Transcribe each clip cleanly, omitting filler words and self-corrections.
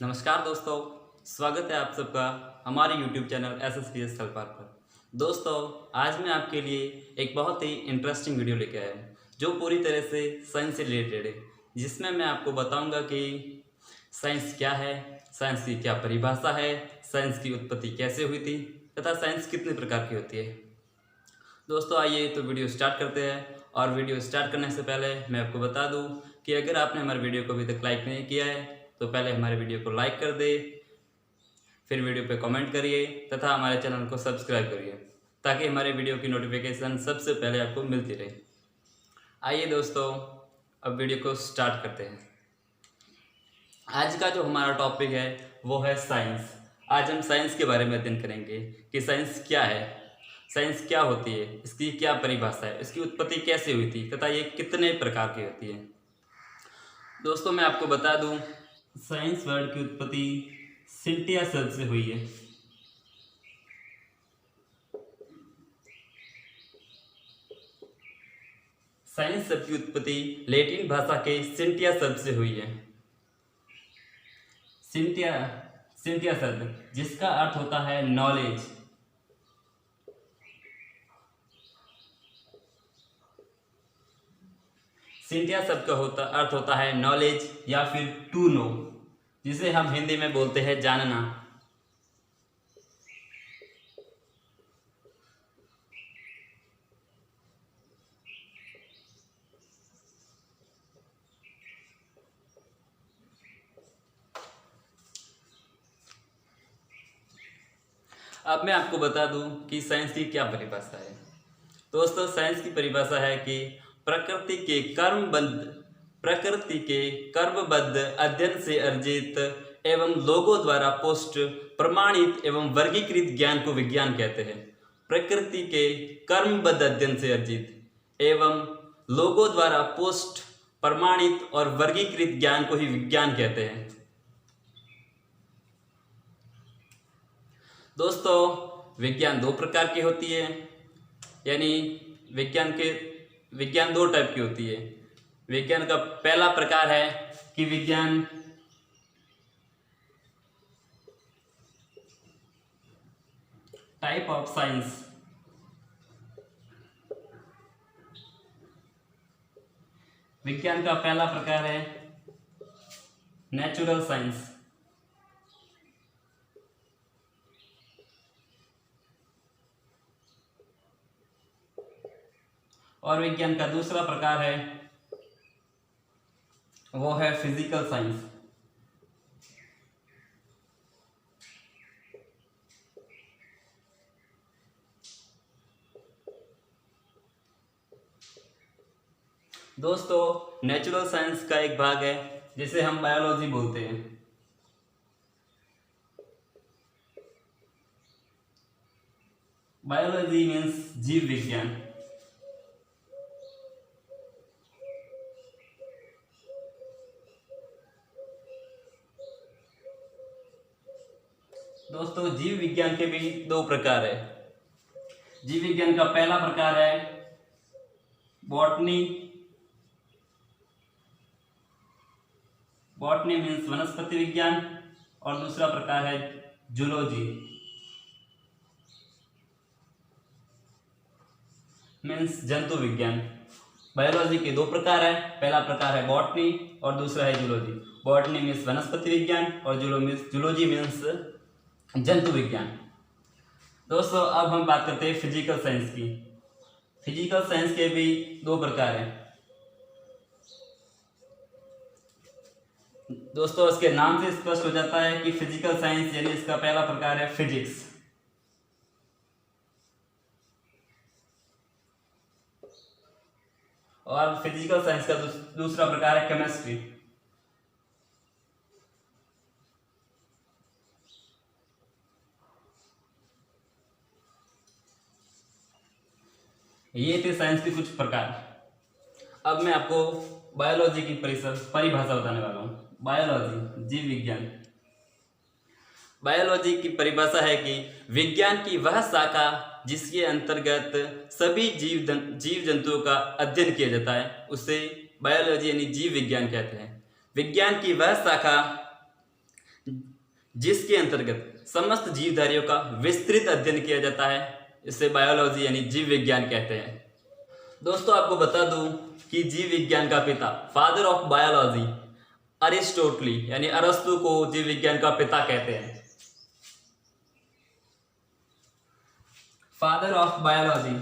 नमस्कार दोस्तों, स्वागत है आप सबका हमारे YouTube चैनल SSPS थलपार पर। दोस्तों, आज मैं आपके लिए एक बहुत ही इंटरेस्टिंग वीडियो लेके आया हूँ जो पूरी तरह से साइंस से रिलेटेड है, जिसमें मैं आपको बताऊंगा कि साइंस क्या है, साइंस की क्या परिभाषा है, साइंस की उत्पत्ति कैसे हुई थी तथा साइंस कितने प्रकार की होती है। दोस्तों आइए तो वीडियो स्टार्ट करते हैं। और वीडियो स्टार्ट करने से पहले मैं आपको बता दूं कि अगर आपने हमारे वीडियो को अभी तक लाइक नहीं किया है तो पहले हमारे वीडियो को लाइक कर दे, फिर वीडियो पे कमेंट करिए तथा हमारे चैनल को सब्सक्राइब करिए ताकि हमारे वीडियो की नोटिफिकेशन सबसे पहले आपको मिलती रहे। आइए दोस्तों, अब वीडियो को स्टार्ट करते हैं। आज का जो हमारा टॉपिक है वो है साइंस। आज हम साइंस के बारे में अध्ययन करेंगे कि साइंस क्या है, साइंस क्या होती है, इसकी क्या परिभाषा है, इसकी उत्पत्ति कैसे हुई थी तथा ये कितने प्रकार की होती है। दोस्तों मैं आपको बता दूं, साइंस वर्ड की उत्पत्ति सिंटिया शब्द से हुई है। साइंस शब्द की उत्पत्ति लैटिन भाषा के सिंटिया शब्द से हुई है। सिंटिया सिंटिया शब्द जिसका अर्थ होता है नॉलेज। सिंटिया शब्द का अर्थ होता है नॉलेज या फिर टू नो, जिसे हम हिंदी में बोलते हैं जानना। अब मैं आपको बता दूं कि साइंस की क्या परिभाषा है। दोस्तों साइंस की परिभाषा है कि प्रकृति के कर्मबद्ध अध्ययन से अर्जित एवं लोगों द्वारा पोस्ट प्रमाणित एवं वर्गीकृत ज्ञान को विज्ञान कहते हैं। प्रकृति के कर्मबद्ध अध्ययन से अर्जित एवं लोगों द्वारा पोस्ट प्रमाणित और वर्गीकृत ज्ञान को ही विज्ञान कहते हैं। दोस्तों विज्ञान दो प्रकार की होती है, यानी विज्ञान दो टाइप की होती है। विज्ञान का पहला प्रकार है कि विज्ञान टाइप ऑफ साइंस। विज्ञान का पहला प्रकार है नेचुरल साइंस। और विज्ञान का दूसरा प्रकार है वो है फिजिकल साइंस। दोस्तों नेचुरल साइंस का एक भाग है जिसे हम बायोलॉजी बोलते हैं। बायोलॉजी मीन्स जीव विज्ञान। दोस्तों जीव विज्ञान के भी दो प्रकार है। जीव विज्ञान का पहला प्रकार है बॉटनी। बॉटनी मीन्स वनस्पति विज्ञान और दूसरा प्रकार है जूलॉजी मीन्स जंतु विज्ञान। बायोलॉजी के दो प्रकार है, पहला प्रकार है बॉटनी और दूसरा है जूलॉजी। बॉटनी मीन्स वनस्पति विज्ञान और जूलॉजी मीन्स जंतु विज्ञान। दोस्तों अब हम बात करते हैं फिजिकल साइंस की। फिजिकल साइंस के भी दो प्रकार हैं। दोस्तों इसके नाम से स्पष्ट हो जाता है कि फिजिकल साइंस यानी इसका पहला प्रकार है फिजिक्स। और फिजिकल साइंस का दूसरा प्रकार है केमिस्ट्री। ये थे साइंस के कुछ प्रकार। अब मैं आपको बायोलॉजी की परिभाषा बताने वाला हूँ। बायोलॉजी जीव विज्ञान। बायोलॉजी की परिभाषा है कि विज्ञान की वह शाखा जिसके अंतर्गत सभी जीव जंतुओं का अध्ययन किया जाता है उसे बायोलॉजी यानी जीव विज्ञान कहते हैं। विज्ञान की वह शाखा जिसके अंतर्गत समस्त जीवधारियों का विस्तृत अध्ययन किया जाता है। इसे बायोलॉजी यानी जीव विज्ञान कहते हैं। दोस्तों आपको बता दूं कि जीव विज्ञान का पिता, फादर ऑफ बायोलॉजी, अरिस्टोटली यानी अरस्तु को जीव विज्ञान का पिता कहते हैं। Father of biology.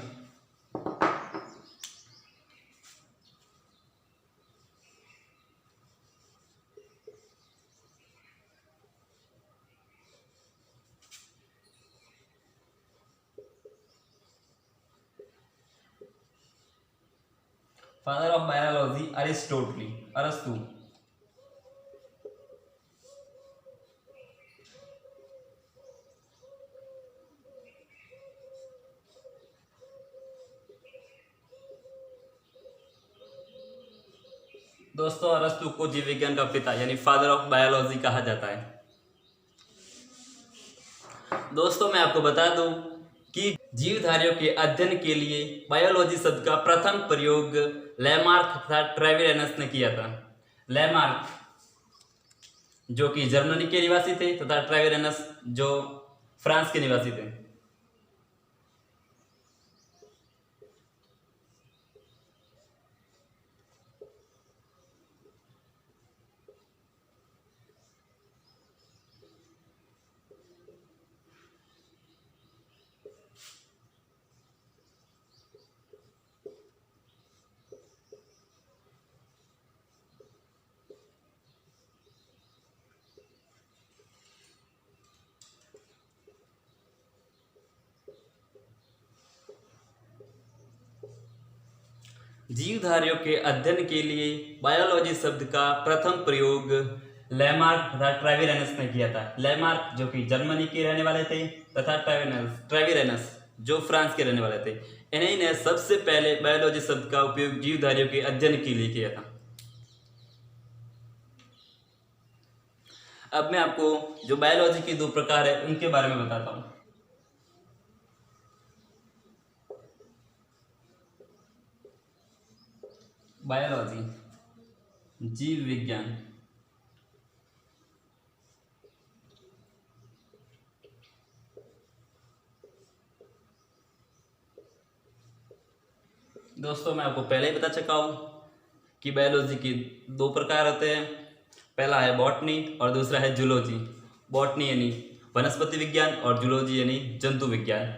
Father of biology Aristotle, अरस्तु। दोस्तों अरस्तु को जीव विज्ञान का पिता यानी फादर ऑफ बायोलॉजी कहा जाता है। दोस्तों मैं आपको बता दूं कि जीवधारियों के अध्ययन के लिए बायोलॉजी शब्द का प्रथम प्रयोग लैमार्क तथा ट्रेविरेनस ने किया था। लैमार्क जो कि जर्मनी के निवासी थे तथा ट्रेविरेनस जो फ्रांस के निवासी थे। जीवधारियों के अध्ययन के लिए बायोलॉजी शब्द का प्रथम प्रयोग लैमार्क तथा ट्रेविरेनस ने किया था। लैमार्क जो कि जर्मनी के रहने वाले थे तथा ट्रेविरेनस जो फ्रांस के रहने वाले थे। इन्हीं ने सबसे पहले बायोलॉजी शब्द का उपयोग जीवधारियों के अध्ययन के लिए किया था। अब मैं आपको जो बायोलॉजी के दो प्रकार है उनके बारे में बताता हूँ। बायोलॉजी, जीव विज्ञान। दोस्तों मैं आपको पहले ही बता चुका हूं कि बायोलॉजी के दो प्रकार होते हैं। पहला है बॉटनी और दूसरा है जूलॉजी। बॉटनी यानी वनस्पति विज्ञान और जूलॉजी यानी जंतु विज्ञान।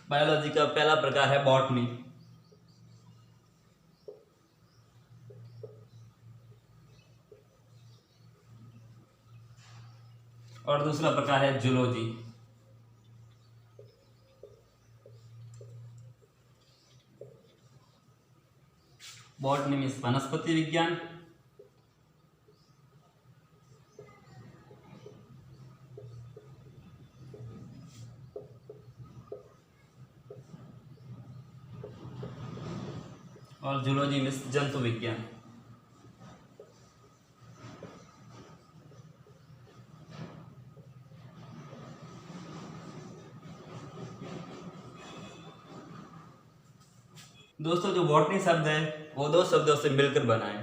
बायोलॉजी का पहला प्रकार है बॉटनी और दूसरा प्रकार है जूलॉजी। बॉटनी मीन्स वनस्पति विज्ञान और जूलॉजी मीन्स जंतु विज्ञान। दोस्तों जो बॉटनी शब्द है वो दो शब्दों से मिलकर बना है।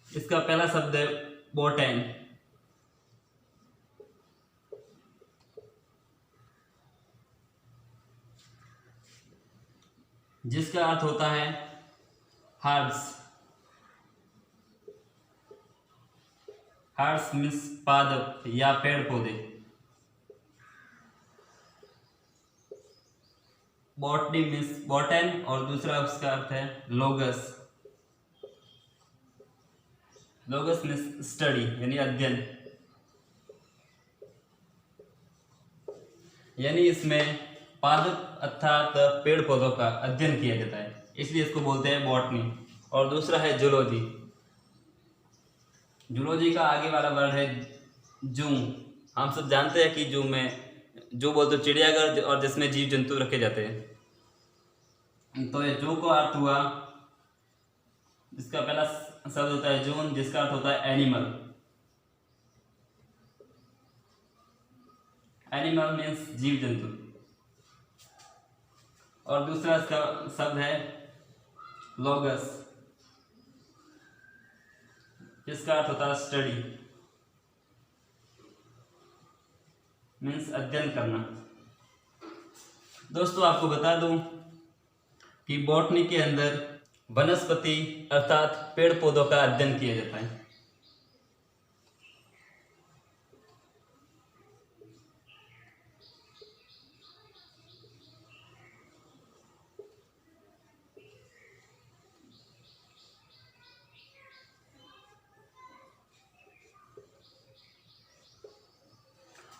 इसका पहला शब्द है बोटेन जिसका अर्थ होता है हर्ब्स। हर्ब्स मीन्स पादप या पेड़ पौधे। बॉटनी मीन्स बॉटन और दूसरा उसका अर्थ है लोगस। लोगस मीन्स स्टडी यानी अध्ययन। यानी इसमें पादप अर्थात पेड़ पौधों का अध्ययन किया जाता है, इसलिए इसको बोलते हैं बॉटनी। और दूसरा है जूलॉजी। जूलॉजी का आगे वाला वर्ड है जू। हम सब जानते हैं कि जू में जू बोलते चिड़ियाघर और जिसमें जीव जंतु रखे जाते हैं। तो ये जू का अर्थ हुआ, जिसका पहला शब्द होता है जून जिसका अर्थ होता है एनिमल। एनिमल मीन्स जीव जंतु। और दूसरा इसका शब्द है लॉगस, जिसका अर्थ होता है स्टडी, मीन्स अध्ययन करना। दोस्तों आपको बता दूं कि बॉटनी के अंदर वनस्पति अर्थात पेड़ पौधों का अध्ययन किया जाता है।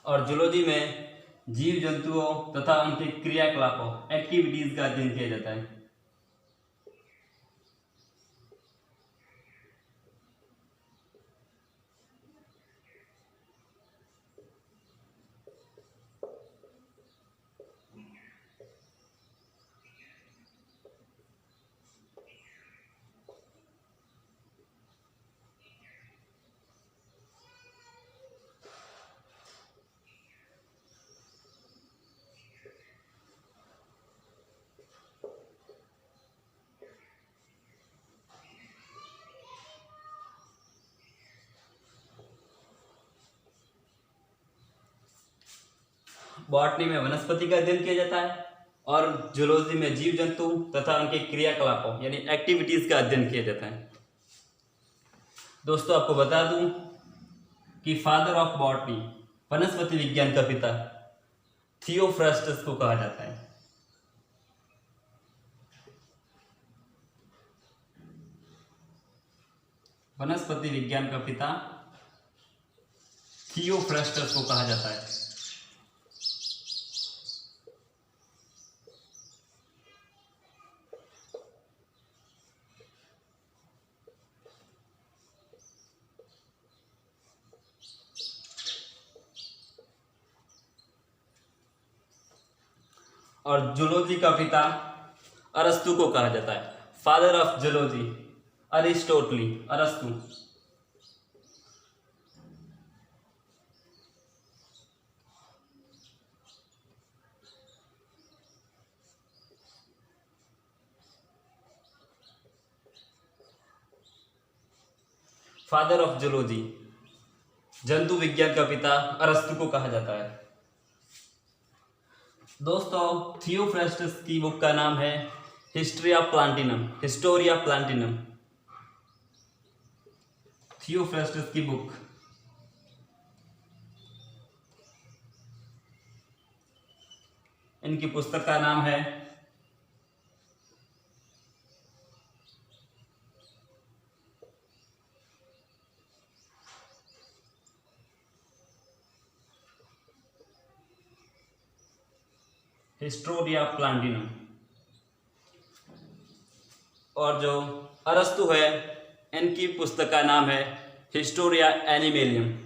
और जूलॉजी में जीव जंतुओं तथा उनके क्रियाकलापों एक्टिविटीज का अध्ययन किया जाता है। बॉटनी में वनस्पति का अध्ययन किया जाता है और जूलॉजी में जीव जंतु तथा उनके क्रियाकलापों यानी एक्टिविटीज का अध्ययन किया जाता है। दोस्तों आपको बता दूं कि फादर ऑफ बॉटनी, वनस्पति विज्ञान का पिता, थियोफ्रास्टस को कहा जाता है। वनस्पति विज्ञान का पिता थियोफ्रास्टस को कहा जाता है। और जूलॉजी का पिता अरस्तु को कहा जाता है। फादर ऑफ जूलॉजी अरिस्टोटली, अरस्तु। फादर ऑफ जूलॉजी, जंतु विज्ञान का पिता अरस्तु को कहा जाता है। दोस्तों थियोफ्रास्टस की बुक का नाम है हिस्ट्री ऑफ प्लांटिनम, हिस्टोरिया प्लांटिनम। थियोफ्रास्टस की बुक। इनकी पुस्तक का नाम है हिस्टोरिया प्लांटिनम। और जो अरस्तु है, इनकी पुस्तक का नाम है हिस्टोरिया एनिमेलियम।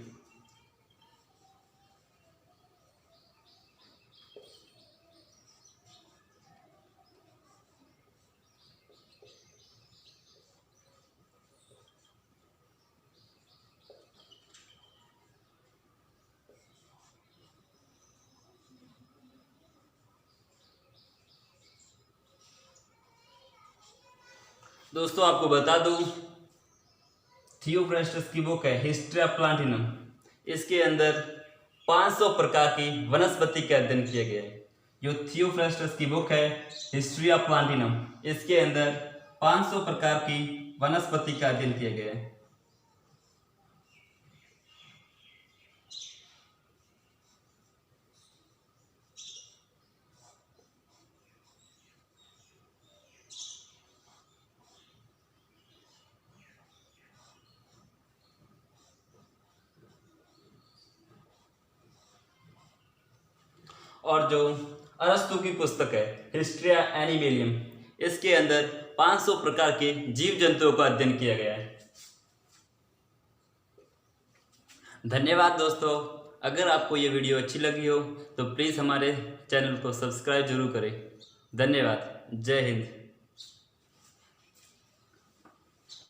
दोस्तों आपको बता दूं थियोफ्रास्टस की बुक है हिस्ट्री ऑफ प्लांटिनम। इसके अंदर 500 प्रकार की वनस्पति का अध्ययन किया गया है। जो थियोफ्रास्टस की बुक है हिस्ट्री ऑफ प्लांटिनम, इसके अंदर 500 प्रकार की वनस्पति का अध्ययन किया गया है। और जो अरस्तु की पुस्तक है हिस्ट्रिया एनिमेलियम, इसके अंदर 500 प्रकार के जीव जंतुओं का अध्ययन किया गया है। धन्यवाद दोस्तों। अगर आपको ये वीडियो अच्छी लगी हो तो प्लीज़ हमारे चैनल को सब्सक्राइब जरूर करें। धन्यवाद। जय हिंद।